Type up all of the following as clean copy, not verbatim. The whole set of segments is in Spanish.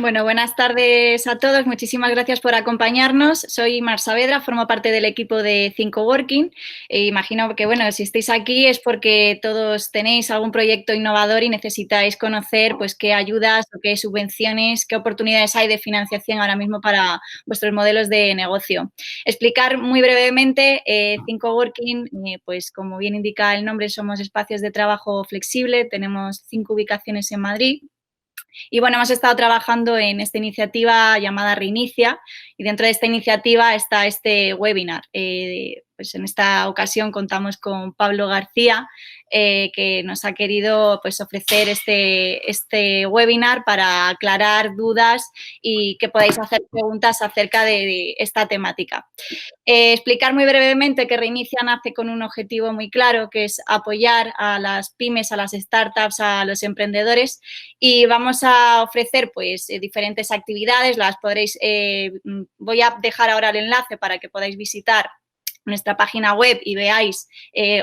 Bueno, buenas tardes a todos. Muchísimas gracias por acompañarnos. Soy Mar Saavedra, formo parte del equipo de Think Coworking. Imagino que, bueno, si estáis aquí es porque todos tenéis algún proyecto innovador y necesitáis conocer, pues, qué ayudas o qué subvenciones, qué oportunidades hay de financiación ahora mismo para vuestros modelos de negocio. Explicar muy brevemente, Think Coworking, pues, como bien indica el nombre, somos espacios de trabajo flexible. Tenemos 5 ubicaciones en Madrid. Y bueno, hemos estado trabajando en esta iniciativa llamada Reinicia y dentro de esta iniciativa está este webinar. Pues en esta ocasión contamos con Pablo García, que nos ha querido, pues, ofrecer este webinar para aclarar dudas y que podáis hacer preguntas acerca de esta temática. Explicar muy brevemente que Reinicia nace con un objetivo muy claro, que es apoyar a las pymes, a las startups, a los emprendedores, y vamos a ofrecer, pues, diferentes actividades. Las podréis, voy a dejar ahora el enlace para que podáis visitar nuestra página web y veáis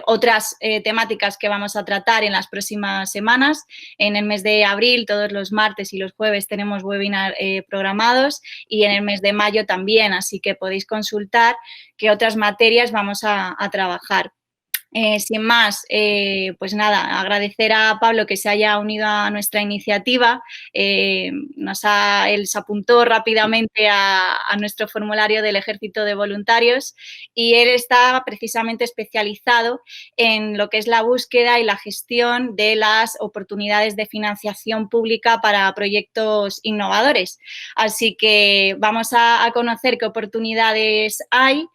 otras temáticas que vamos a tratar en las próximas semanas. En el mes de abril, todos los martes y los jueves tenemos webinar programados, y en el mes de mayo también, así que podéis consultar qué otras materias vamos a trabajar. Sin más, pues nada, agradecer a Pablo que se haya unido a nuestra iniciativa. Él se apuntó rápidamente a nuestro formulario del Ejército de Voluntarios y él está precisamente especializado en lo que es la búsqueda y la gestión de las oportunidades de financiación pública para proyectos innovadores. Así que vamos a conocer qué oportunidades hay.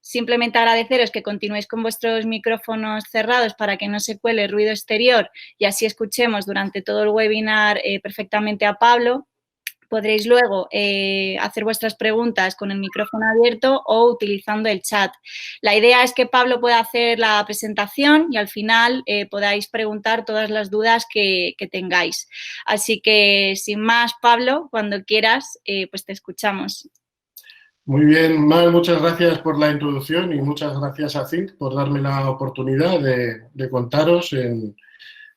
Simplemente agradeceros que continuéis con vuestros micrófonos cerrados para que no se cuele ruido exterior y así escuchemos durante todo el webinar perfectamente a Pablo. Podréis luego hacer vuestras preguntas con el micrófono abierto o utilizando el chat. La idea es que Pablo pueda hacer la presentación y al final podáis preguntar todas las dudas que tengáis. Así que, sin más, Pablo, cuando quieras, pues te escuchamos. Muy bien, Mar, muchas gracias por la introducción y muchas gracias a Think por darme la oportunidad de contaros en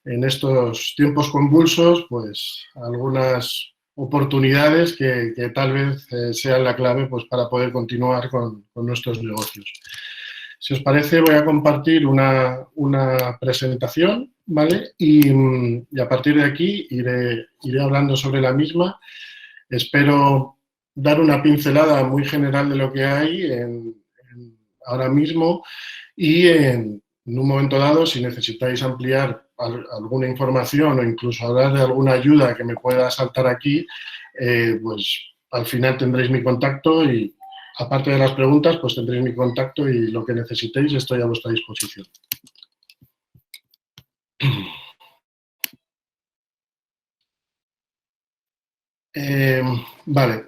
estos tiempos convulsos, pues algunas oportunidades que tal vez sean la clave, pues, para poder continuar con nuestros negocios. Si os parece, voy a compartir una presentación, ¿vale? Y a partir de aquí iré hablando sobre la misma. Espero dar una pincelada muy general de lo que hay ahora mismo y en un momento dado, si necesitáis ampliar alguna información o incluso hablar de alguna ayuda que me pueda saltar aquí, pues al final tendréis mi contacto y, aparte de las preguntas, pues tendréis mi contacto y lo que necesitéis estoy a vuestra disposición. Vale.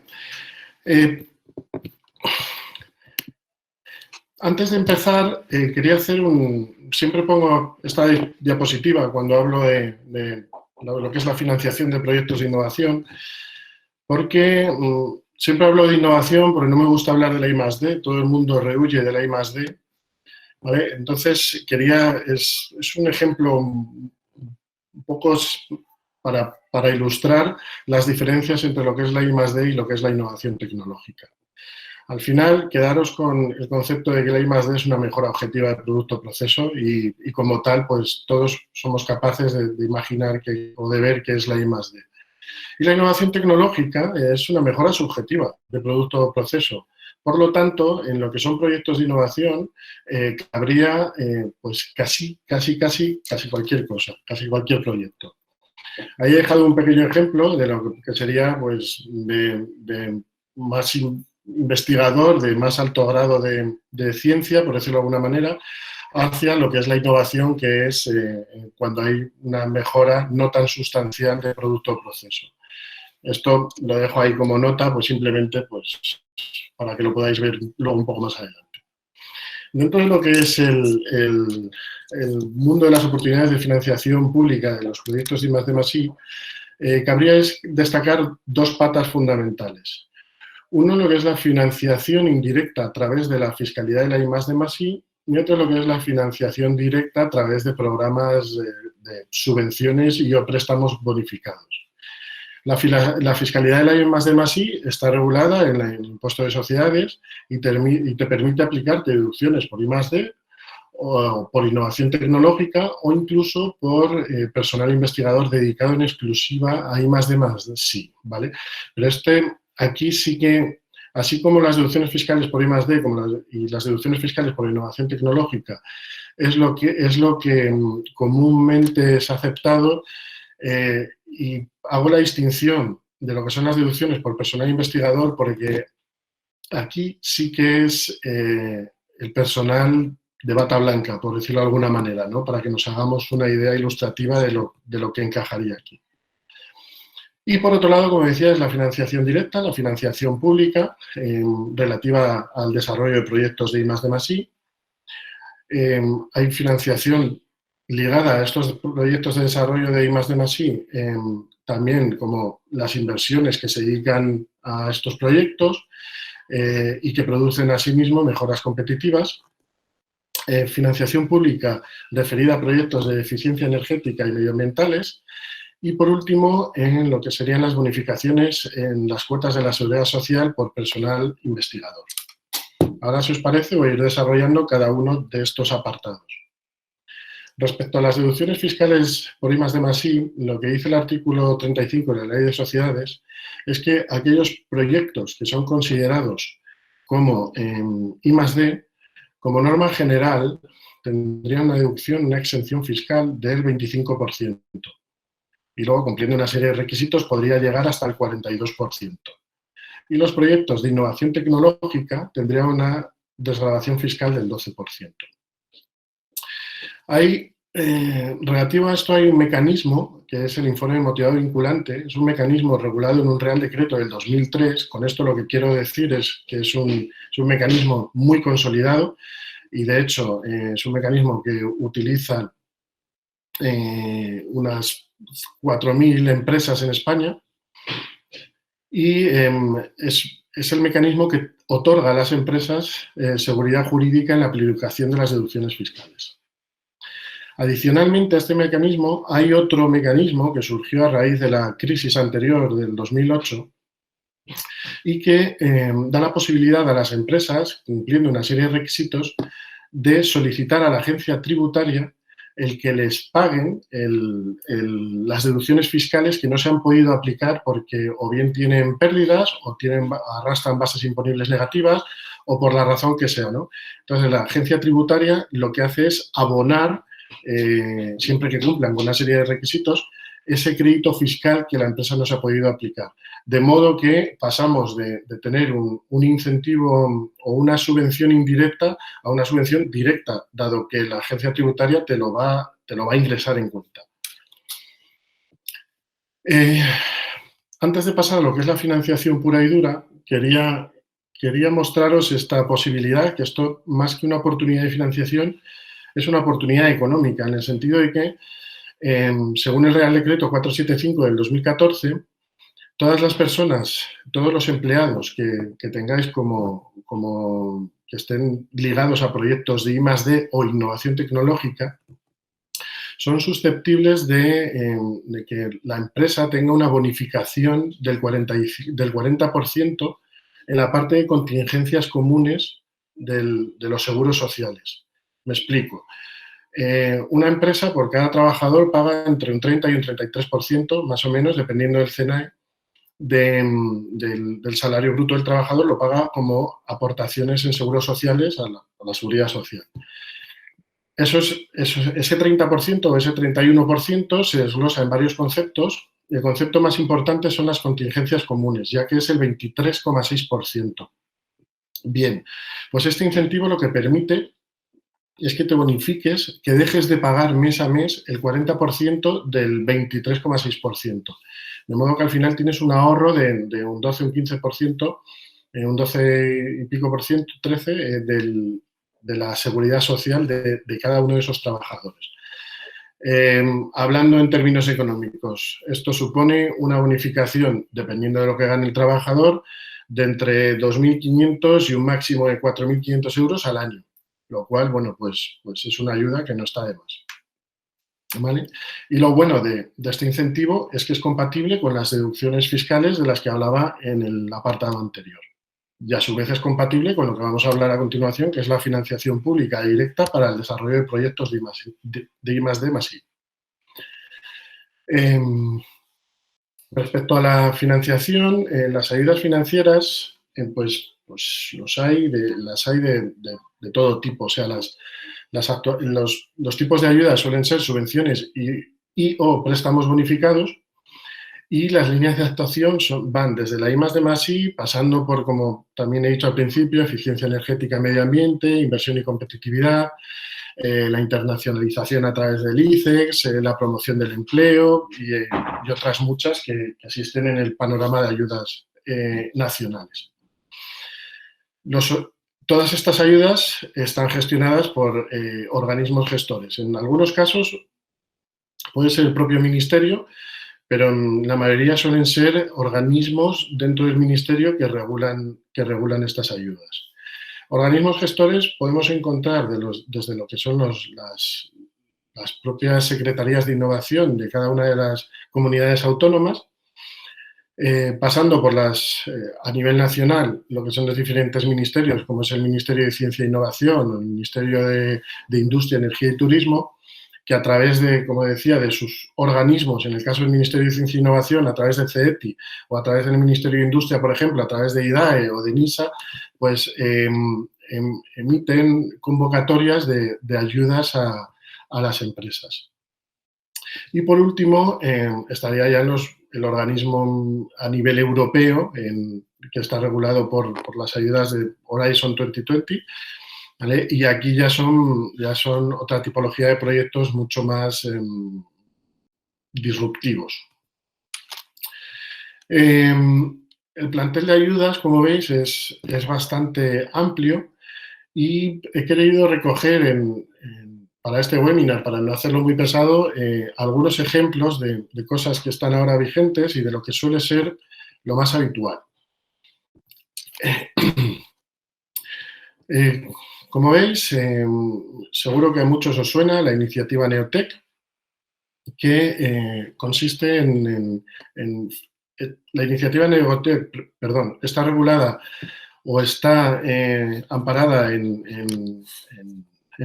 Antes de empezar, quería hacer siempre pongo esta diapositiva cuando hablo de lo que es la financiación de proyectos de innovación, porque siempre hablo de innovación porque no me gusta hablar de la I+D, todo el mundo rehuye de la I+D, ¿vale? Entonces, es un ejemplo un poco para ilustrar las diferencias entre lo que es la I+D y lo que es la innovación tecnológica. Al final, quedaros con el concepto de que la I+D es una mejora objetiva de producto o proceso y como tal, pues todos somos capaces de imaginar o de ver qué es la I+D. Y la innovación tecnológica es una mejora subjetiva de producto o proceso. Por lo tanto, en lo que son proyectos de innovación, cabría pues casi cualquier cosa, casi cualquier proyecto. Ahí he dejado un pequeño ejemplo de lo que sería, pues, de más investigador, de más alto grado de ciencia, por decirlo de alguna manera, hacia lo que es la innovación, que es cuando hay una mejora no tan sustancial de producto o proceso. Esto lo dejo ahí como nota, pues simplemente pues, para que lo podáis ver luego un poco más adelante. Dentro de lo que es el mundo de las oportunidades de financiación pública de los proyectos de I+D+I, cabría destacar dos patas fundamentales. Uno, lo que es la financiación indirecta a través de la fiscalidad de la I+D+I, y otro, lo que es la financiación directa a través de programas de subvenciones y o préstamos bonificados. La fiscalidad de la I+D+I está regulada en el impuesto de sociedades y te permite aplicarte deducciones por I+D o por innovación tecnológica o incluso por personal investigador dedicado en exclusiva a I+D+I, ¿vale? Pero aquí sí que, así como las deducciones fiscales por I+D y las deducciones fiscales por innovación tecnológica es lo que comúnmente es aceptado, y hago la distinción de lo que son las deducciones por personal investigador porque aquí sí que es el personal de bata blanca, por decirlo de alguna manera, ¿no? Para que nos hagamos una idea ilustrativa de lo que encajaría aquí. Y por otro lado, como decía, es la financiación directa, la financiación pública relativa al desarrollo de proyectos de I+D+I. Hay financiación ligada a estos proyectos de desarrollo de I+D+I, también como las inversiones que se dedican a estos proyectos y que producen asimismo mejoras competitivas. Financiación pública referida a proyectos de eficiencia energética y medioambientales. Y por último, en lo que serían las bonificaciones en las cuotas de la seguridad social por personal investigador. Ahora, si os parece, voy a ir desarrollando cada uno de estos apartados. Respecto a las deducciones fiscales por I+D+I, lo que dice el artículo 35 de la Ley de Sociedades es que aquellos proyectos que son considerados como I+D, como norma general, tendrían una deducción, una exención fiscal del 25%. Y luego, cumpliendo una serie de requisitos, podría llegar hasta el 42%. Y los proyectos de innovación tecnológica tendrían una desgravación fiscal del 12%. Relativo a esto hay un mecanismo, que es el informe motivado vinculante, es un mecanismo regulado en un Real Decreto del 2003. Con esto lo que quiero decir es que es un mecanismo muy consolidado y, de hecho, es un mecanismo que utilizan unas 4.000 empresas en España y es el mecanismo que otorga a las empresas seguridad jurídica en la aplicación de las deducciones fiscales. Adicionalmente a este mecanismo, hay otro mecanismo que surgió a raíz de la crisis anterior del 2008 y que da la posibilidad a las empresas, cumpliendo una serie de requisitos, de solicitar a la agencia tributaria el que les paguen las deducciones fiscales que no se han podido aplicar porque o bien tienen pérdidas o arrastran bases imponibles negativas o por la razón que sea, ¿no? Entonces, la agencia tributaria lo que hace es abonar, siempre que cumplan con una serie de requisitos, ese crédito fiscal que la empresa no se ha podido aplicar. De modo que pasamos de tener un incentivo o una subvención indirecta a una subvención directa, dado que la agencia tributaria te lo va a ingresar en cuenta. Antes de pasar a lo que es la financiación pura y dura, quería mostraros esta posibilidad, que esto, más que una oportunidad de financiación, es una oportunidad económica, en el sentido de que, según el Real Decreto 475 del 2014, todas las personas, todos los empleados que tengáis que estén ligados a proyectos de I+D o innovación tecnológica, son susceptibles de que la empresa tenga una bonificación del 40% en la parte de contingencias comunes de los seguros sociales. Me explico. Una empresa, por cada trabajador, paga entre un 30 y un 33%, más o menos, dependiendo del CNAE, del salario bruto del trabajador, lo paga como aportaciones en seguros sociales a la seguridad social. Ese 30% o ese 31% se desglosa en varios conceptos. El concepto más importante son las contingencias comunes, ya que es el 23,6%. Bien, pues este incentivo lo que permite es que te bonifiques, que dejes de pagar mes a mes el 40% del 23,6%. De modo que al final tienes un ahorro de un 12, un 15%, un 12 y pico por ciento, 13, de la seguridad social de cada uno de esos trabajadores. Hablando en términos económicos, esto supone una bonificación, dependiendo de lo que gane el trabajador, de entre 2.500 y un máximo de 4.500 euros al año, lo cual, bueno, pues es una ayuda que no está de más. ¿vale? Y lo bueno de este incentivo es que es compatible con las deducciones fiscales de las que hablaba en el apartado anterior. Y a su vez es compatible con lo que vamos a hablar a continuación, que es la financiación pública directa para el desarrollo de proyectos de I+D+I. Respecto a la financiación, las ayudas financieras, pues las hay de todo tipo. O sea, los tipos de ayudas suelen ser subvenciones y o préstamos bonificados, y las líneas de actuación van desde la I+D+I, pasando por, como también he dicho al principio, eficiencia energética y medio ambiente, inversión y competitividad, la internacionalización a través del ICEX, la promoción del empleo y otras muchas que existen en el panorama de ayudas nacionales. Todas estas ayudas están gestionadas por organismos gestores. En algunos casos puede ser el propio ministerio, pero en la mayoría suelen ser organismos dentro del ministerio que regulan estas ayudas. Organismos gestores podemos encontrar desde lo que son las propias secretarías de innovación de cada una de las comunidades autónomas, pasando por a nivel nacional, lo que son los diferentes ministerios, como es el Ministerio de Ciencia e Innovación o el Ministerio de Industria, Energía y Turismo, que a través de, como decía, de sus organismos, en el caso del Ministerio de Ciencia e Innovación, a través de CETI, o a través del Ministerio de Industria, por ejemplo, a través de IDAE o de NISA, pues emiten convocatorias de ayudas a las empresas. Y por último, estaría ya el organismo a nivel europeo, que está regulado por las ayudas de Horizon 2020, ¿vale? Y aquí ya son otra tipología de proyectos mucho más disruptivos. El plantel de ayudas, como veis, es bastante amplio y he querido recoger para este webinar, para no hacerlo muy pesado, algunos ejemplos de cosas que están ahora vigentes y de lo que suele ser lo más habitual. Como veis, seguro que a muchos os suena la iniciativa Neotec, que consiste la iniciativa Neotec, perdón, está regulada o está amparada en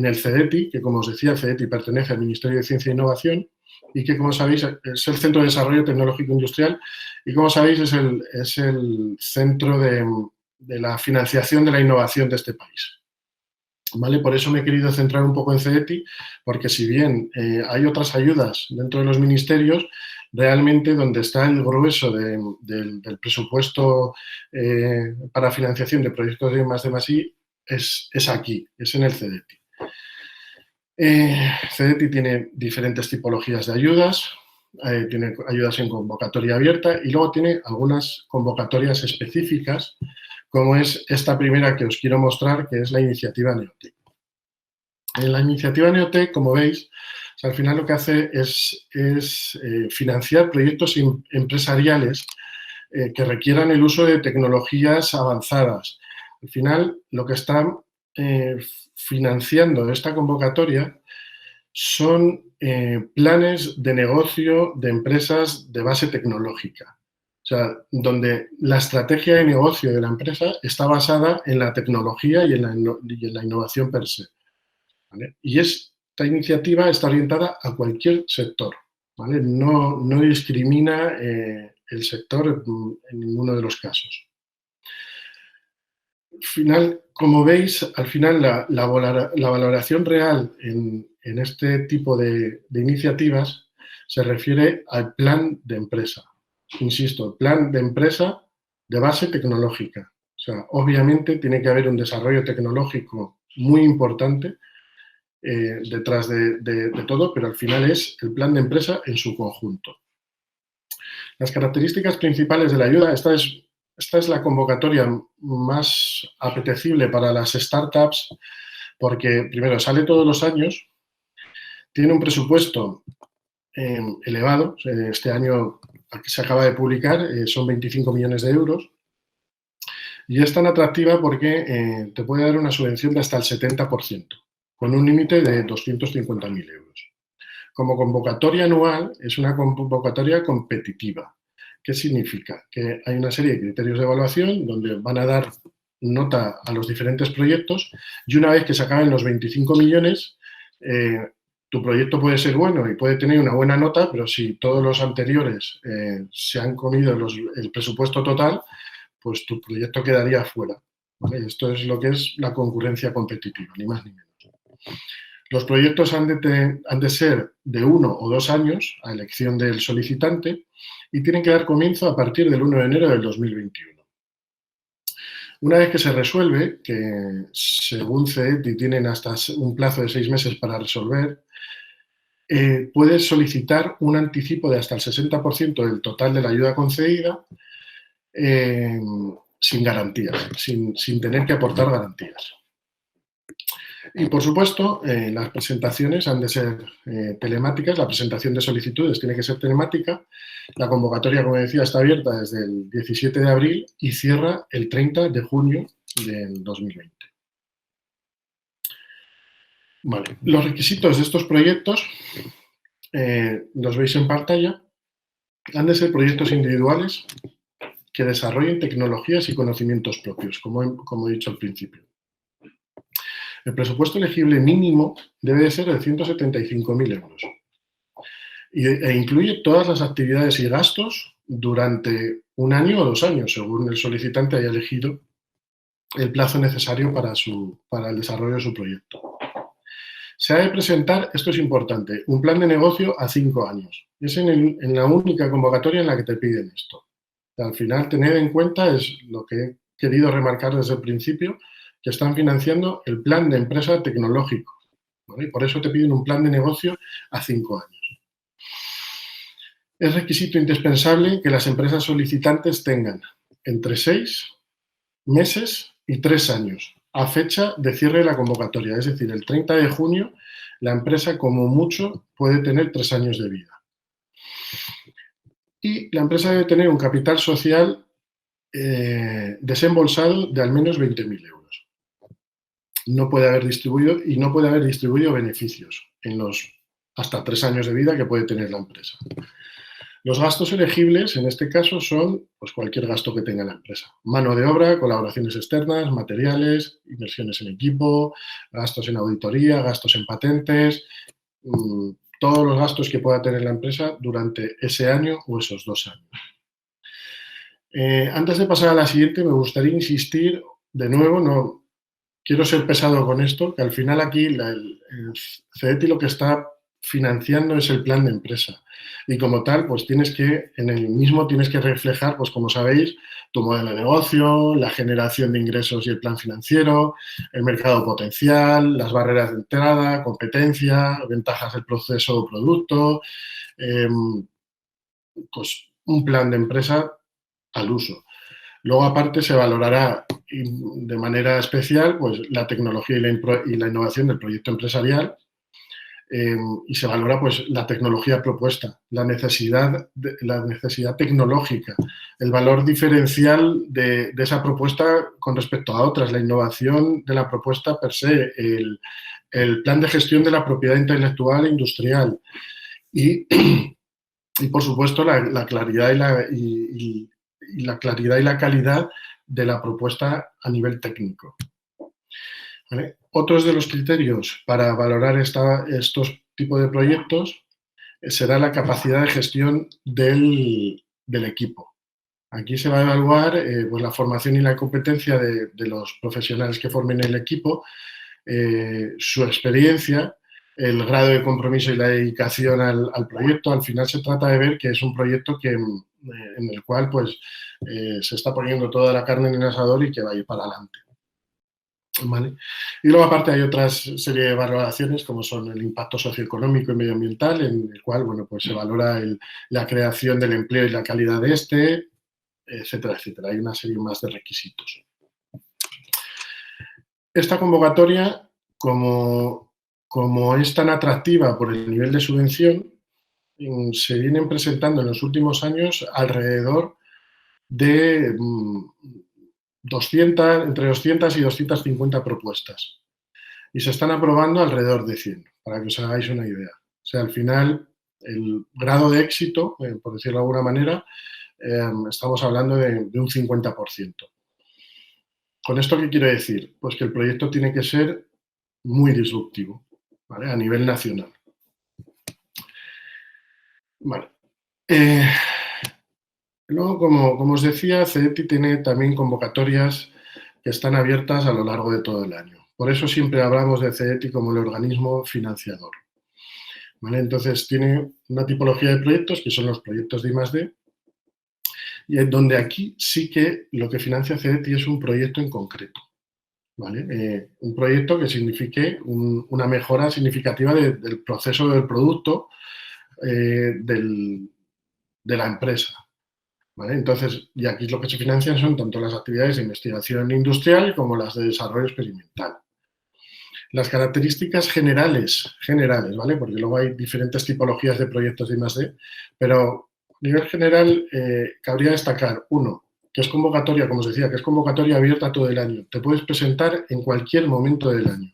el CEDETI, que como os decía, el CEDETI pertenece al Ministerio de Ciencia e Innovación y que, como sabéis, es el Centro de Desarrollo Tecnológico Industrial y, como sabéis, es el centro de la financiación de la innovación de este país. ¿Vale? Por eso me he querido centrar un poco en CEDETI, porque si bien hay otras ayudas dentro de los ministerios, realmente donde está el grueso del presupuesto para financiación de proyectos de I+D+I es aquí, es en el CEDETI. CEDETI tiene diferentes tipologías de ayudas, tiene ayudas en convocatoria abierta y luego tiene algunas convocatorias específicas, como es esta primera que os quiero mostrar, que es la iniciativa Neotec. En la iniciativa Neotec, como veis, al final lo que hace es financiar proyectos empresariales que requieran el uso de tecnologías avanzadas. Al final, lo que está financiando esta convocatoria son planes de negocio de empresas de base tecnológica. O sea, donde la estrategia de negocio de la empresa está basada en la tecnología y en la innovación per se, ¿vale? Y esta iniciativa está orientada a cualquier sector, ¿vale? No discrimina el sector en ninguno de los casos. Como veis, al final la valoración real en este tipo de iniciativas se refiere al plan de empresa. Insisto, plan de empresa de base tecnológica. O sea, obviamente tiene que haber un desarrollo tecnológico muy importante detrás de todo, pero al final es el plan de empresa en su conjunto. Las características principales de la ayuda, esta es la convocatoria más apetecible para las startups porque, primero, sale todos los años, tiene un presupuesto elevado. Este año que se acaba de publicar son 25 millones de euros y es tan atractiva porque te puede dar una subvención de hasta el 70%, con un límite de 250.000 euros. como convocatoria anual es una convocatoria competitiva. ¿Qué significa? Que hay una serie de criterios de evaluación donde van a dar nota a los diferentes proyectos y una vez que se acaben los 25 millones, tu proyecto puede ser bueno y puede tener una buena nota, pero si todos los anteriores se han comido el presupuesto total, pues tu proyecto quedaría fuera. ¿Vale? Esto es lo que es la concurrencia competitiva, ni más ni menos. Los proyectos han de ser de 1 o 2 años a elección del solicitante y tienen que dar comienzo a partir del 1 de enero del 2021. Una vez que se resuelve, que según CETI tienen hasta un plazo de 6 meses para resolver, puedes solicitar un anticipo de hasta el 60% del total de la ayuda concedida sin garantías, sin tener que aportar garantías. Y, por supuesto, las presentaciones han de ser telemáticas, la presentación de solicitudes tiene que ser telemática, la convocatoria, como decía, está abierta desde el 17 de abril y cierra el 30 de junio del 2020. Vale. Los requisitos de estos proyectos, los veis en pantalla, han de ser proyectos individuales que desarrollen tecnologías y conocimientos propios, como he dicho al principio. El presupuesto elegible mínimo debe de ser de 175.000 euros e incluye todas las actividades y gastos durante 1 año o 2 años, según el solicitante haya elegido el plazo necesario para el desarrollo de su proyecto. Se ha de presentar, esto es importante, un plan de negocio a 5 años. Es en la única convocatoria en la que te piden esto. Al final, tener en cuenta, es lo que he querido remarcar desde el principio, que están financiando el plan de empresa tecnológico, ¿vale? Y por eso te piden un plan de negocio a 5 años. Es requisito indispensable que las empresas solicitantes tengan entre 6 meses y 3 años a fecha de cierre de la convocatoria. Es decir, el 30 de junio la empresa como mucho puede tener 3 años de vida. Y la empresa debe tener un capital social desembolsado de al menos 20.000 euros. No puede haber distribuido beneficios en los hasta 3 años de vida que puede tener la empresa. Los gastos elegibles, en este caso, son pues, cualquier gasto que tenga la empresa. Mano de obra, colaboraciones externas, materiales, inversiones en equipo, gastos en auditoría, gastos en patentes, todos los gastos que pueda tener la empresa durante ese año o esos 2 años. Antes de pasar a la siguiente, me gustaría insistir, de nuevo, no quiero ser pesado con esto, que al final aquí el CETI lo que está financiando es el plan de empresa. Y como tal, pues en el mismo tienes que reflejar, pues como sabéis, tu modelo de negocio, la generación de ingresos y el plan financiero, el mercado potencial, las barreras de entrada, competencia, ventajas del proceso o producto, pues un plan de empresa al uso. Luego, aparte, se valorará de manera especial pues, la tecnología y la innovación del proyecto empresarial y se valora pues, la tecnología propuesta, la necesidad tecnológica, el valor diferencial de esa propuesta con respecto a otras, la innovación de la propuesta per se, el plan de gestión de la propiedad intelectual e industrial y por supuesto, la claridad y la calidad de la propuesta a nivel técnico. ¿Vale? Otros de los criterios para valorar estos tipos de proyectos será la capacidad de gestión del equipo. Aquí se va a evaluar pues la formación y la competencia de los profesionales que formen el equipo, su experiencia, el grado de compromiso y la dedicación al proyecto. Al final se trata de ver que es un proyecto en el cual pues, se está poniendo toda la carne en el asador y que va a ir para adelante. ¿Vale? Y luego aparte hay otra serie de valoraciones como son el impacto socioeconómico y medioambiental, en el cual bueno, pues se valora la creación del empleo y la calidad de este, etcétera, etcétera. Hay una serie más de requisitos. Esta convocatoria, como es tan atractiva por el nivel de subvención, se vienen presentando en los últimos años alrededor de entre 200 y 250 propuestas y se están aprobando alrededor de 100, para que os hagáis una idea. sea, al final, el grado de éxito, por decirlo de alguna manera, estamos hablando de un 50%. ¿Con esto qué quiero decir? Pues que el proyecto tiene que ser muy disruptivo, ¿vale? A nivel nacional. Vale. Luego, como os decía, CETI tiene también convocatorias que están abiertas a lo largo de todo el año. Por eso siempre hablamos de CETI como el organismo financiador, ¿vale? Entonces, tiene una tipología de proyectos que son los proyectos de I+D, y donde aquí sí que lo que financia CETI es un proyecto en concreto, ¿vale? Un proyecto que signifique una mejora significativa del proceso del producto de la empresa, ¿vale? Entonces, y aquí lo que se financian son tanto las actividades de investigación industrial como las de desarrollo experimental. Las características generales, ¿vale? Porque luego hay diferentes tipologías de proyectos de I+D, pero a nivel general cabría destacar, uno, que es convocatoria, como os decía, que es convocatoria abierta todo el año. Te puedes presentar en cualquier momento del año.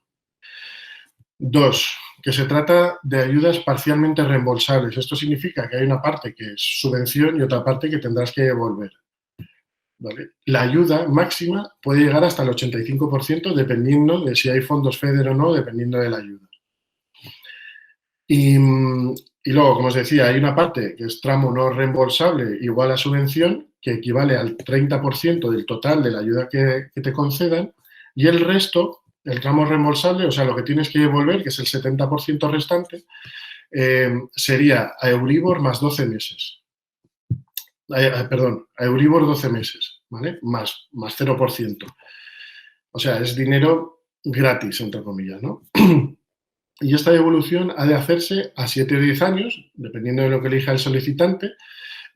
Dos, que se trata de ayudas parcialmente reembolsables. Esto significa que hay una parte que es subvención y otra parte que tendrás que devolver, ¿vale? La ayuda máxima puede llegar hasta el 85% dependiendo de si hay fondos FEDER o no, dependiendo de la ayuda. Y luego, como os decía, hay una parte que es tramo no reembolsable igual a subvención, que equivale al 30% del total de la ayuda que te concedan, y el resto, el tramo reembolsable, o sea, lo que tienes que devolver, que es el 70% restante, sería a Euribor más 12 meses. Perdón, a Euribor 12 meses, ¿vale? Más 0%. O sea, es dinero gratis, entre comillas, ¿no? Y esta devolución ha de hacerse a 7 o 10 años, dependiendo de lo que elija el solicitante,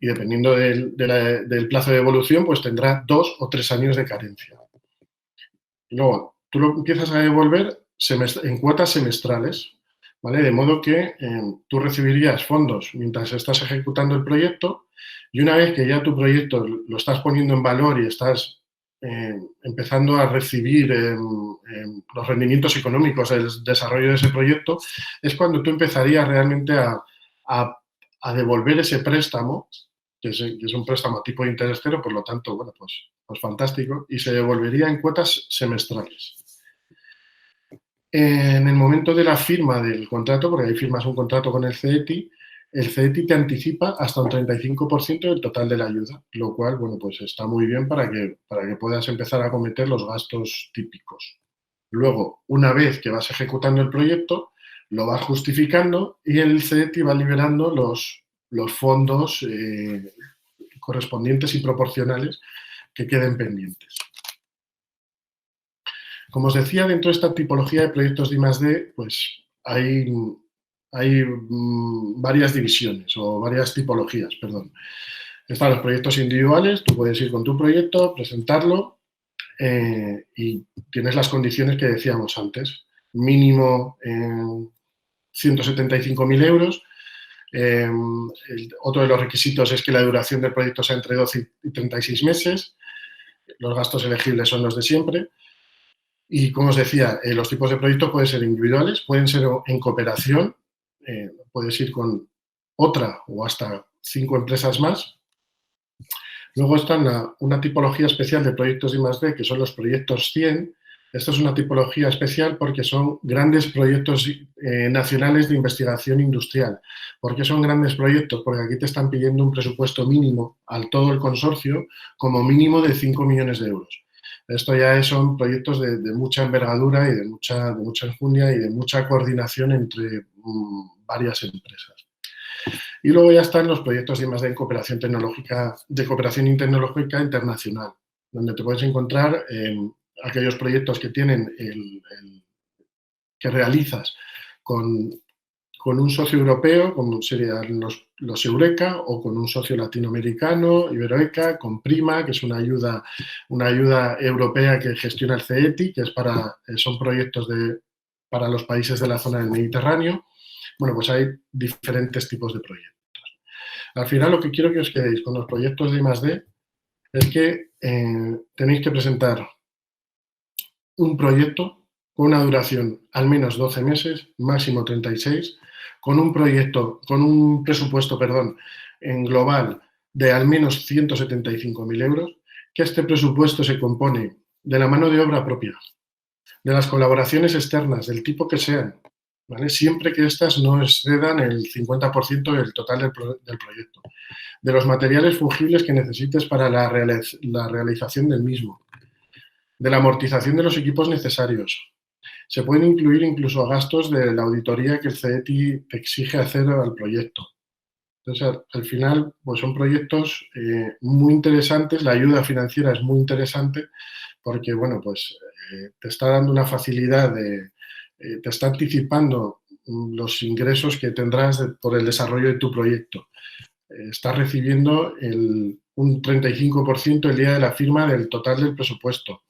y dependiendo del plazo de devolución, pues tendrá 2 o 3 años de carencia. Y luego, tú lo empiezas a devolver en cuotas semestrales, ¿vale? De modo que tú recibirías fondos mientras estás ejecutando el proyecto, y una vez que ya tu proyecto lo estás poniendo en valor y estás empezando a recibir los rendimientos económicos del desarrollo de ese proyecto, es cuando tú empezarías realmente a devolver ese préstamo, que es un préstamo tipo de interés cero, por lo tanto, bueno, pues fantástico, y se devolvería en cuotas semestrales. En el momento de la firma del contrato, porque ahí firmas un contrato con el CETI te anticipa hasta un 35% del total de la ayuda, lo cual, bueno, pues está muy bien para que puedas empezar a acometer los gastos típicos. Luego, una vez que vas ejecutando el proyecto, lo vas justificando y el CETI va liberando los fondos correspondientes y proporcionales que queden pendientes. Como os decía, dentro de esta tipología de proyectos de I+D, pues hay varias divisiones o varias tipologías, perdón. Están los proyectos individuales, tú puedes ir con tu proyecto, presentarlo y tienes las condiciones que decíamos antes. Mínimo 175.000 euros. Otro de los requisitos es que la duración del proyecto sea entre 12 y 36 meses. Los gastos elegibles son los de siempre. Y, como os decía, los tipos de proyectos pueden ser individuales, pueden ser en cooperación, puedes ir con otra o hasta 5 empresas más. Luego está una tipología especial de proyectos de I+D, que son los proyectos 100. Esta es una tipología especial porque son grandes proyectos nacionales de investigación industrial. ¿Por qué son grandes proyectos? Porque aquí te están pidiendo un presupuesto mínimo al todo el consorcio, como mínimo de 5 millones de euros. Esto ya son proyectos de mucha envergadura y de mucha enjundia y de mucha coordinación entre varias empresas. Y luego ya están los proyectos de I+D en cooperación tecnológica, de cooperación tecnológica internacional, donde te puedes encontrar aquellos proyectos que tienen que realizas con un socio europeo, como serían los Eureka, o con un socio latinoamericano, Iberoeca, con Prima, que es una ayuda europea que gestiona el CETI, que son proyectos para los países de la zona del Mediterráneo. Bueno, pues hay diferentes tipos de proyectos. Al final, lo que quiero que os quedéis con los proyectos de I+D es que tenéis que presentar un proyecto con una duración al menos 12 meses, máximo 36, con un presupuesto, en global de al menos 175.000 euros, que este presupuesto se compone de la mano de obra propia, de las colaboraciones externas, del tipo que sean, ¿vale? Siempre que éstas no excedan el 50% del total del proyecto, de los materiales fungibles que necesites para la realización del mismo, de la amortización de los equipos necesarios. Se pueden incluir incluso gastos de la auditoría que el CETI te exige hacer al proyecto. Entonces, al final, pues son proyectos muy interesantes, la ayuda financiera es muy interesante porque, bueno, pues te está dando una facilidad te está anticipando los ingresos que tendrás por el desarrollo de tu proyecto. Estás recibiendo un 35% el día de la firma del total del presupuesto.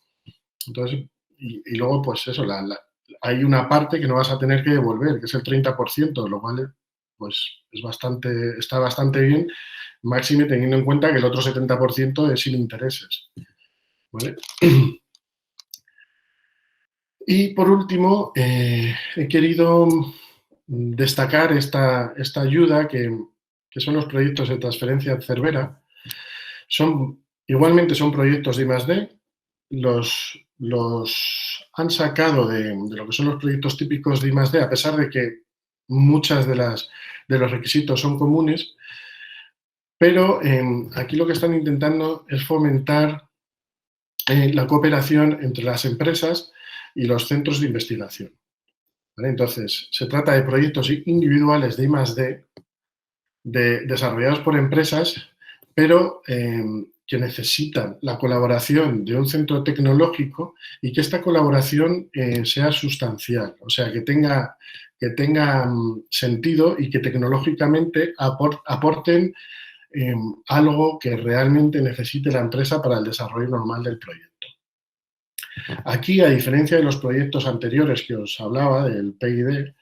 Entonces, y luego, pues eso, hay una parte que no vas a tener que devolver, que es el 30%, lo cual pues está bastante bien, máxime teniendo en cuenta que el otro 70% es sin intereses. ¿Vale? Y por último, he querido destacar esta ayuda que son los proyectos de transferencia Cervera. Igualmente son proyectos de I+D, los han sacado de lo que son los proyectos típicos de I+D, a pesar de que muchas de los requisitos son comunes, pero aquí lo que están intentando es fomentar la cooperación entre las empresas y los centros de investigación. ¿Vale? Entonces, se trata de proyectos individuales de I+D desarrollados por empresas, pero que necesitan la colaboración de un centro tecnológico y que esta colaboración sea sustancial, o sea, que tenga sentido y que tecnológicamente aporten algo que realmente necesite la empresa para el desarrollo normal del proyecto. Aquí, a diferencia de los proyectos anteriores que os hablaba, del PID,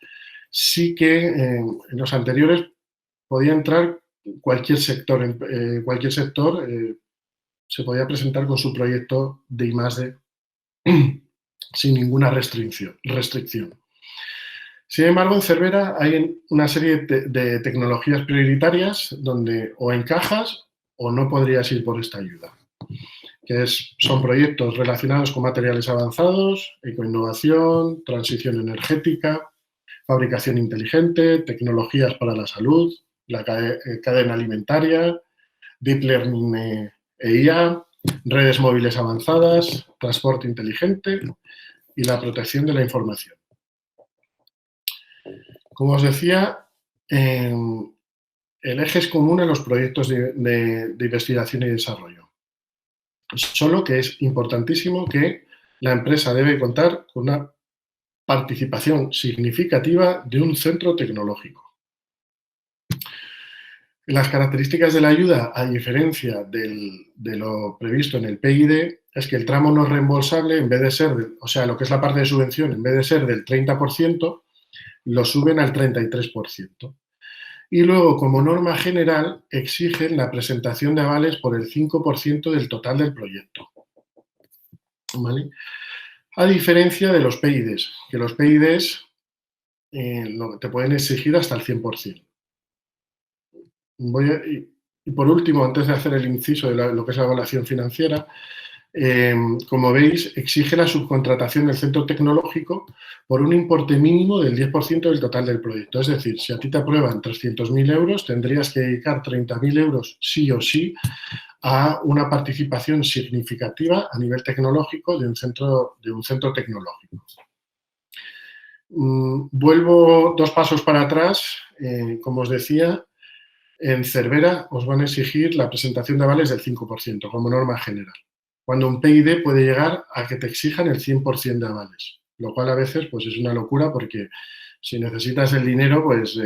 sí que en los anteriores podía entrar cualquier sector, se podía presentar con su proyecto de I+D sin ninguna restricción. Sin embargo, en Cervera hay una serie de tecnologías prioritarias donde o encajas o no podrías ir por esta ayuda, son proyectos relacionados con materiales avanzados, ecoinnovación, transición energética, fabricación inteligente, tecnologías para la salud, la cadena alimentaria, deep learning e IA, redes móviles avanzadas, transporte inteligente y la protección de la información. Como os decía, el eje es común en los proyectos de investigación y desarrollo. Solo que es importantísimo que la empresa debe contar con una participación significativa de un centro tecnológico. Las características de la ayuda, a diferencia de lo previsto en el PID, es que el tramo no reembolsable, en vez de ser, lo que es la parte de subvención, en vez de ser del 30%, lo suben al 33%. Y luego, como norma general, exigen la presentación de avales por el 5% del total del proyecto. ¿Vale? A diferencia de los PIDs, que los PIDs te pueden exigir hasta el 100%. Y por último, antes de hacer el inciso de lo que es la evaluación financiera, como veis, exige la subcontratación del centro tecnológico por un importe mínimo del 10% del total del proyecto. Es decir, si a ti te aprueban 300.000 euros, tendrías que dedicar 30.000 euros sí o sí a una participación significativa a nivel tecnológico de un centro tecnológico. Vuelvo 2 pasos para atrás. Como os decía, en Cervera os van a exigir la presentación de avales del 5% como norma general, cuando un PID puede llegar a que te exijan el 100% de avales, lo cual a veces pues, es una locura porque si necesitas el dinero, pues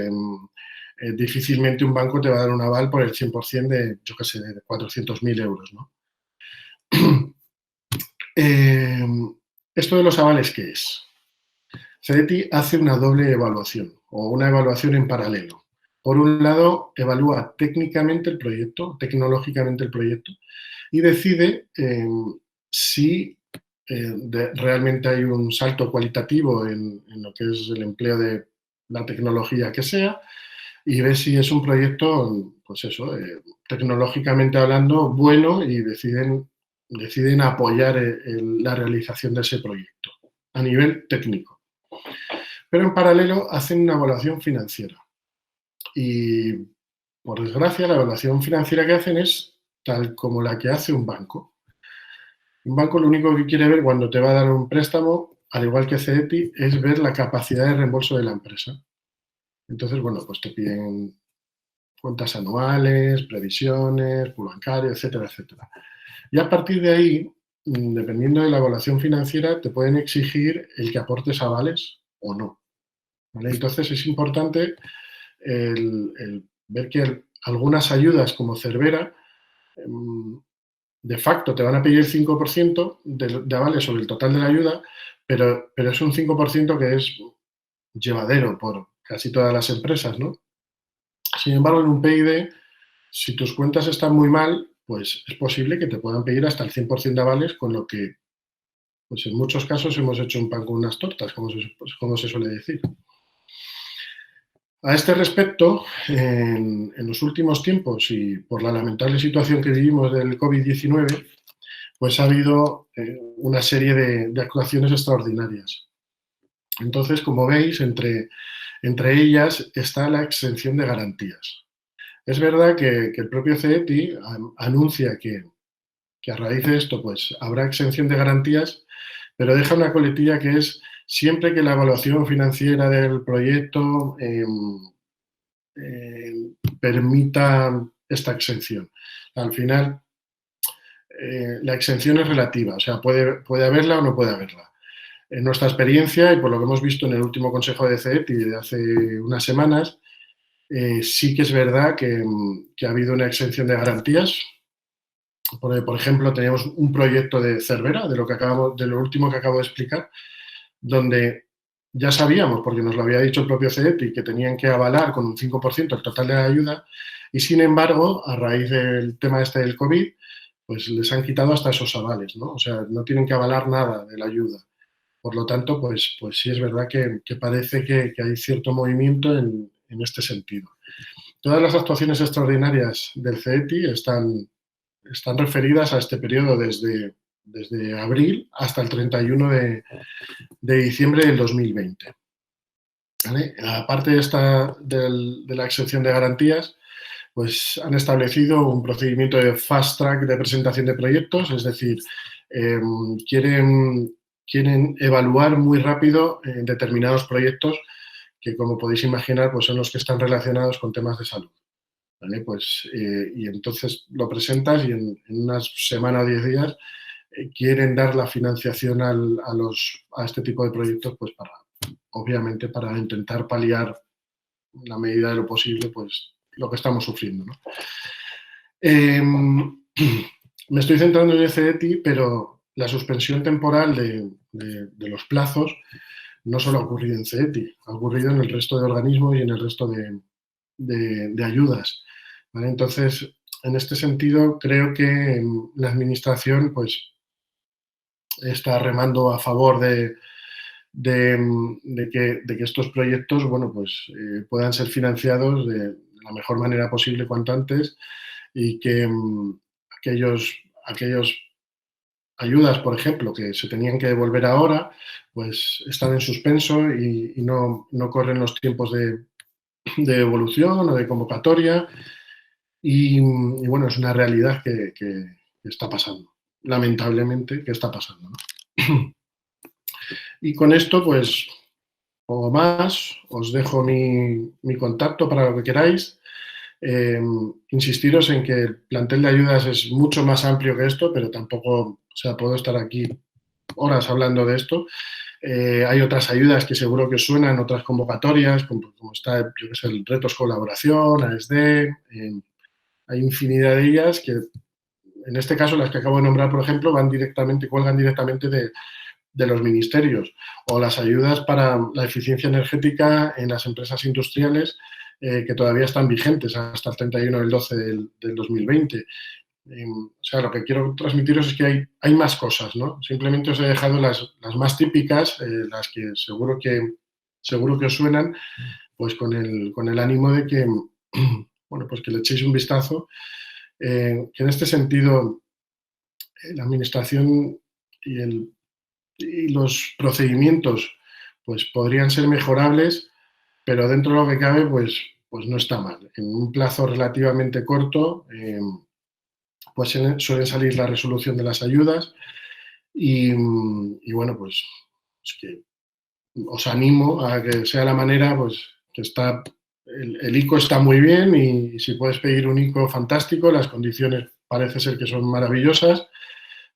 difícilmente un banco te va a dar un aval por el 100% de 400.000 euros, ¿no? ¿Esto de los avales qué es? CETI hace una doble evaluación o una evaluación en paralelo. Por un lado, evalúa técnicamente el proyecto, tecnológicamente el proyecto, y decide si realmente hay un salto cualitativo en lo que es el empleo de la tecnología que sea y ve si es un proyecto, pues eso, tecnológicamente hablando, bueno y deciden apoyar la realización de ese proyecto a nivel técnico. Pero en paralelo hacen una evaluación financiera y, por desgracia, la evaluación financiera que hacen es tal como la que hace un banco. Un banco lo único que quiere ver cuando te va a dar un préstamo, al igual que CETI, es ver la capacidad de reembolso de la empresa. Entonces, bueno, pues te piden cuentas anuales, previsiones, pool bancario, etcétera, etcétera. Y a partir de ahí, dependiendo de la evaluación financiera, te pueden exigir el que aportes avales o no. ¿Vale? Entonces, es importante el ver que algunas ayudas como Cervera, de facto te van a pedir el 5% de avales sobre el total de la ayuda, pero es un 5% que es llevadero por casi todas las empresas, ¿no? Sin embargo, en un PID, si tus cuentas están muy mal, pues es posible que te puedan pedir hasta el 100% de avales, con lo que, pues en muchos casos hemos hecho un pan con unas tortas, como se suele decir. A este respecto, en los últimos tiempos y por la lamentable situación que vivimos del COVID-19, pues ha habido una serie de actuaciones extraordinarias. Entonces, como veis, entre ellas está la exención de garantías. Es verdad que el propio CETI anuncia que a raíz de esto pues, habrá exención de garantías, pero deja una coletilla que es siempre que la evaluación financiera del proyecto permita esta exención. Al final, la exención es relativa, o sea, puede haberla o no puede haberla. En nuestra experiencia, y por lo que hemos visto en el último consejo de CETI de hace unas semanas, sí que es verdad que ha habido una exención de garantías. Por ejemplo, teníamos un proyecto de Cervera, de lo último que acabo de explicar, donde ya sabíamos, porque nos lo había dicho el propio CETI, que tenían que avalar con un 5% el total de la ayuda, y sin embargo, a raíz del tema este del COVID, pues les han quitado hasta esos avales, ¿no? O sea, no tienen que avalar nada de la ayuda. Por lo tanto, pues sí es verdad que parece que hay cierto movimiento en este sentido. Todas las actuaciones extraordinarias del CETI están referidas a este periodo desde abril hasta el 31 de diciembre del 2020. ¿Vale? Aparte de la exención de garantías, pues han establecido un procedimiento de fast track de presentación de proyectos, es decir, quieren evaluar muy rápido determinados proyectos que, como podéis imaginar, pues son los que están relacionados con temas de salud. ¿Vale? Pues, y entonces lo presentas y en una semana o 10 días quieren dar la financiación a este tipo de proyectos, pues obviamente para intentar paliar en la medida de lo posible pues lo que estamos sufriendo, ¿no? Me estoy centrando en el CETI, pero la suspensión temporal de los plazos no solo ha ocurrido en CETI, ha ocurrido en el resto de organismos y en el resto de ayudas. ¿Vale? Entonces, en este sentido, creo que la Administración pues, está remando a favor de que estos proyectos bueno, pues, puedan ser financiados de la mejor manera posible cuanto antes y que aquellos ayudas, por ejemplo, que se tenían que devolver ahora, pues están en suspenso y no corren los tiempos de devolución o de convocatoria. Y bueno, es una realidad que está pasando, lamentablemente, que está pasando, ¿no? Y con esto, pues, poco más, os dejo mi contacto para lo que queráis. Insistiros en que el plantel de ayudas es mucho más amplio que esto, pero tampoco, o sea, puedo estar aquí horas hablando de esto. Hay otras ayudas que seguro que os suenan, otras convocatorias, como está, yo que sé, el Retos Colaboración, ASD, hay infinidad de ellas que, en este caso, las que acabo de nombrar, por ejemplo, cuelgan directamente de los ministerios, o las ayudas para la eficiencia energética en las empresas industriales que todavía están vigentes hasta el 31 del 12 del 2020. O sea, lo que quiero transmitiros es que hay más cosas, ¿no? Simplemente os he dejado las más típicas, las que seguro que seguro que os suenan, pues con el ánimo de que, bueno, pues que le echéis un vistazo, que en este sentido la administración y los procedimientos pues podrían ser mejorables, pero dentro de lo que cabe, pues no está mal. En un plazo relativamente corto, pues suelen salir la resolución de las ayudas y bueno, pues que os animo a que sea la manera, pues que está, el ICO está muy bien y si puedes pedir un ICO, fantástico, las condiciones parece ser que son maravillosas,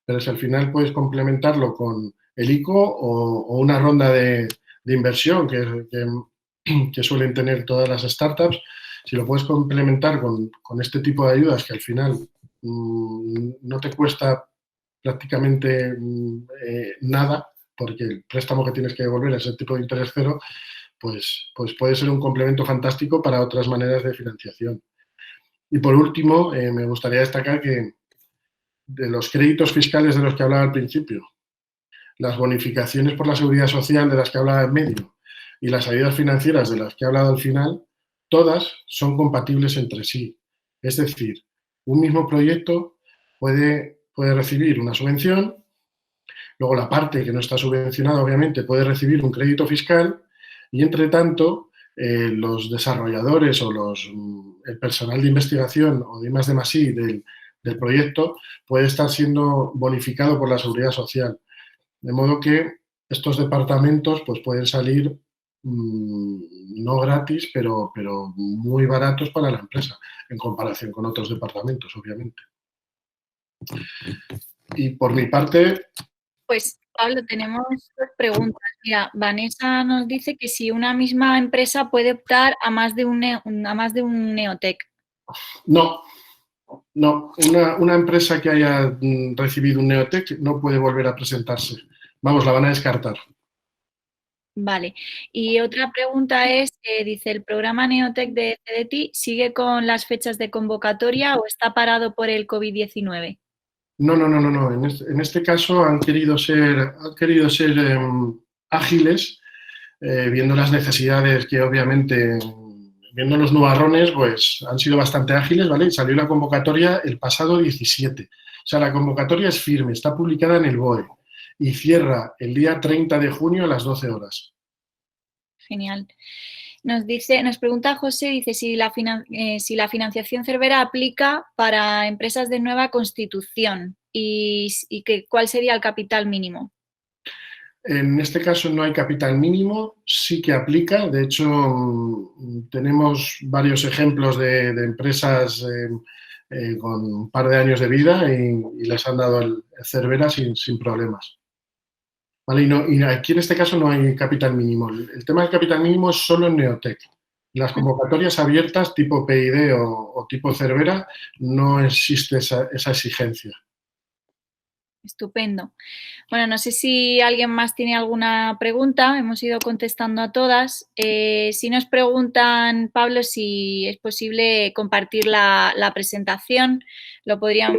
pero si al final puedes complementarlo con el ICO o una ronda de inversión que suelen tener todas las startups, si lo puedes complementar con este tipo de ayudas que al final no te cuesta prácticamente nada, porque el préstamo que tienes que devolver es el tipo de interés cero, pues puede ser un complemento fantástico para otras maneras de financiación. Y por último, me gustaría destacar que de los créditos fiscales de los que hablaba al principio, las bonificaciones por la seguridad social de las que hablaba en medio y las ayudas financieras de las que he hablado al final, todas son compatibles entre sí. Es decir, un mismo proyecto puede recibir una subvención, luego la parte que no está subvencionada, obviamente, puede recibir un crédito fiscal y, entre tanto, los desarrolladores o el personal de investigación o de I+D+I del proyecto puede estar siendo bonificado por la seguridad social. De modo que estos departamentos pues, pueden salir no gratis, pero muy baratos para la empresa, en comparación con otros departamentos, obviamente. Y por mi parte... Pues, Pablo, tenemos 2 preguntas. Mira, Vanessa nos dice que si una misma empresa puede optar a más de un Neotec. No. Una empresa que haya recibido un Neotec no puede volver a presentarse. Vamos, la van a descartar. Vale. Y otra pregunta es, dice, ¿el programa Neotec de CDTI sigue con las fechas de convocatoria o está parado por el COVID-19? No. En este caso han querido ser ágiles, viendo las necesidades que obviamente, viendo los nubarrones, pues han sido bastante ágiles, ¿vale? Y salió la convocatoria el pasado 17. O sea, la convocatoria es firme, está publicada en el BOE y cierra el día 30 de junio a las 12 horas. Genial. Nos pregunta José, dice si la financiación Cervera aplica para empresas de nueva constitución y cuál sería el capital mínimo. En este caso no hay capital mínimo, sí que aplica. De hecho, tenemos varios ejemplos de empresas con un par de años de vida y les han dado el Cervera sin problemas. ¿Vale? Y aquí en este caso no hay capital mínimo. El tema del capital mínimo es solo en Neotec. Las convocatorias abiertas tipo PID o tipo Cervera no existe esa exigencia. Estupendo. Bueno, no sé si alguien más tiene alguna pregunta. Hemos ido contestando a todas. Si nos preguntan, Pablo, si es posible compartir la presentación, lo podrían...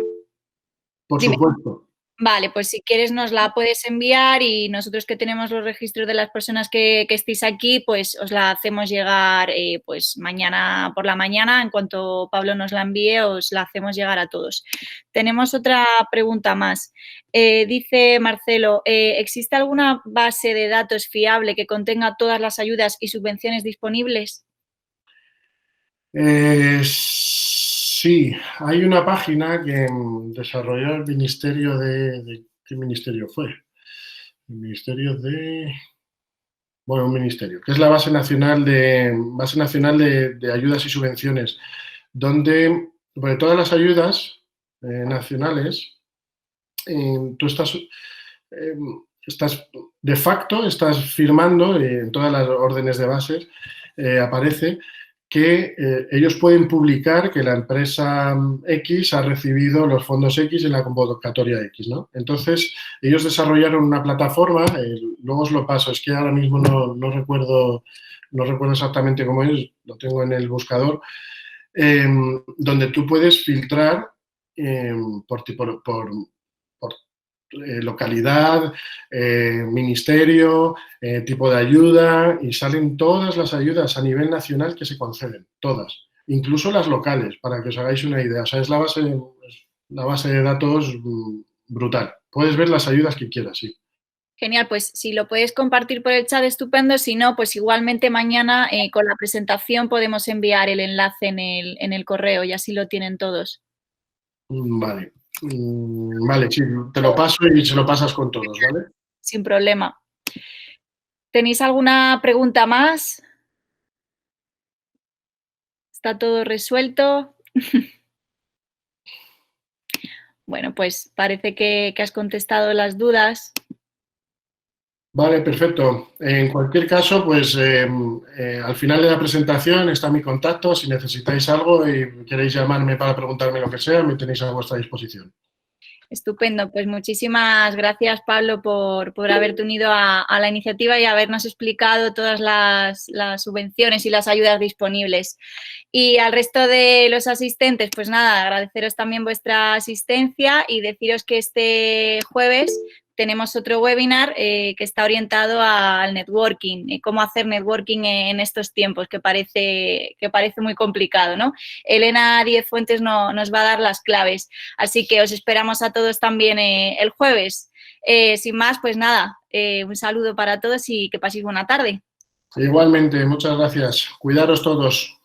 Por Dime. supuesto. Vale, pues si quieres nos la puedes enviar y nosotros que tenemos los registros de las personas que estéis aquí, pues os la hacemos llegar pues mañana por la mañana. En cuanto Pablo nos la envíe, os la hacemos llegar a todos. Tenemos otra pregunta más. Dice Marcelo, ¿existe alguna base de datos fiable que contenga todas las ayudas y subvenciones disponibles? Sí, hay una página que desarrolló el Ministerio de... ¿Qué ministerio fue? El Ministerio de... Bueno, un ministerio, que es la Base Nacional de Ayudas y Subvenciones, donde, sobre todas las ayudas nacionales, tú estás de facto, estás firmando, en todas las órdenes de bases aparece que ellos pueden publicar que la empresa X ha recibido los fondos X en la convocatoria X, ¿no? Entonces, ellos desarrollaron una plataforma, luego os lo paso, es que ahora mismo no recuerdo exactamente cómo es, lo tengo en el buscador, donde tú puedes filtrar por localidad, ministerio, tipo de ayuda, y salen todas las ayudas a nivel nacional que se conceden, todas, incluso las locales, para que os hagáis una idea. O sea, es la base de datos brutal. Puedes ver las ayudas que quieras, sí. Genial, pues si lo puedes compartir por el chat, estupendo. Si no, pues igualmente mañana con la presentación podemos enviar el enlace en el correo y así lo tienen todos. Vale. Vale, sí, te lo paso y se lo pasas con todos, ¿vale? Sin problema. ¿Tenéis alguna pregunta más? ¿Está todo resuelto? Bueno, pues parece que has contestado las dudas. Vale, perfecto. En cualquier caso, pues al final de la presentación está mi contacto. Si necesitáis algo y queréis llamarme para preguntarme lo que sea, me tenéis a vuestra disposición. Estupendo, pues muchísimas gracias, Pablo, por haberte unido a la iniciativa y habernos explicado todas las subvenciones y las ayudas disponibles. Y al resto de los asistentes, pues nada, agradeceros también vuestra asistencia y deciros que este jueves tenemos otro webinar que está orientado al networking, cómo hacer networking en estos tiempos, que parece muy complicado, ¿no? Elena Díez Fuentes nos va a dar las claves. Así que os esperamos a todos también el jueves. Sin más, pues nada, un saludo para todos y que paséis buena tarde. Igualmente, muchas gracias. Cuidaros todos.